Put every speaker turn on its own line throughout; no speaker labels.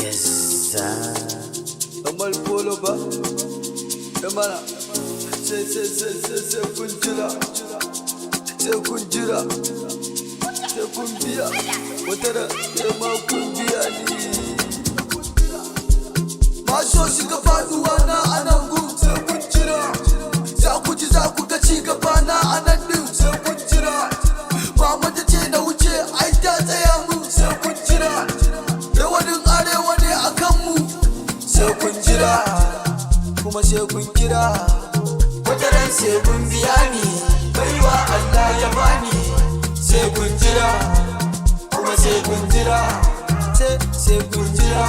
Yes,
Amal polo ba? Damana. Sai kun jira. Sai kun jira. Sai kun biya. Wata da ma kun biya ni. Maso shiga faduwa na anan gun sai kun jira. Za ku ji za ku ga ci gaba na anan din sai kun jira. Mama ta ce na wuce ai ta tsaya mun sai kun jira. Rawanin arewa ne akan mu sai kun jira. Kuma sai kun kira. Wata ran sai kun biya ni. Baiwa Allah ya bani. Sai kun jira. Kuma sai kun jira. Sai kun jira.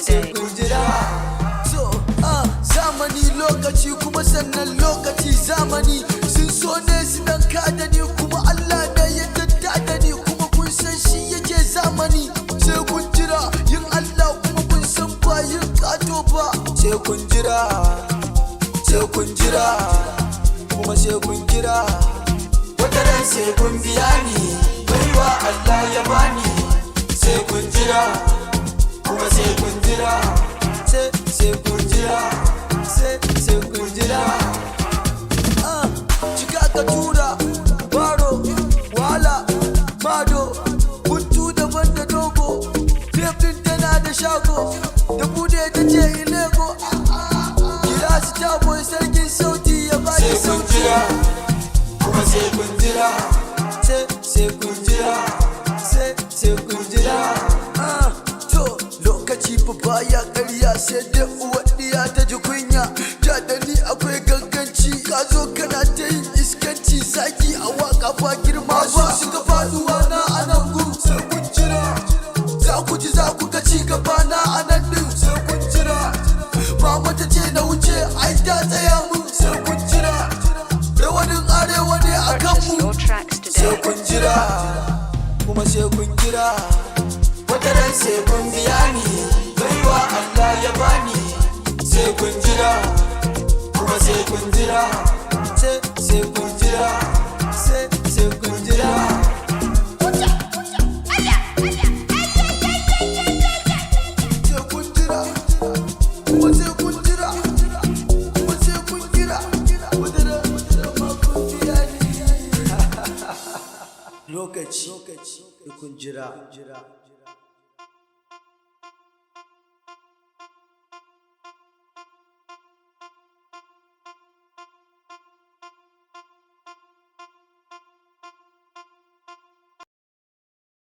Sai kun jira. So, zamani lokaci kuma sannan lokaci zamani. Sun so ne su dan kada ni kuma Allah ne ya tada ni kuma kun san shi yake zamani. Sai kun jira yin Allah kuma kun san ba yin kato ba. Sai kun jira. Sai kun jira. Kuma sai kun kira. Wata ran sai kun biya ni. Baiwa Allah ya bani. Sai kun jira. Kuma sai kun jira. Sai kun jira. Sai kun jira. Cika ka tura. Baro. Wala. Mado. Buntu daban da dogo. Fef din tana da shago. Da bude ta ce ilego. Kira shi ta boy sarkin sauti ya ba da sauti. Kuma sai kun jira. Sai kun jira. Sai kun jira. To lokaci fa baya ƙarya sai dai uwar diya ta ji kunya. Da ni akwai ganganci ka zo kana ta yin iskanci. Zaki a waka ba girma ba. Shiga faduwa na anan gun sai kun jira. Za ku ji za ku ga ci gaba na anan din sai kun jira. Mama ta ce na wuce ai ta tsaya mun sai kun jira. Rawanin arewa ne akan mu sai kun jira. Kuma sai kun kira. Wata ran sai kun biya ni. Baiwa Allah ya bani. Sai kun jira. Kuma sai kun jira. Sai kun jira. Sai kun jira. Sai kun jira. Kuma sai kun jira. Kuma sai kun kira. Wata ran ma kun biya ni. Lokaci. Kun jira.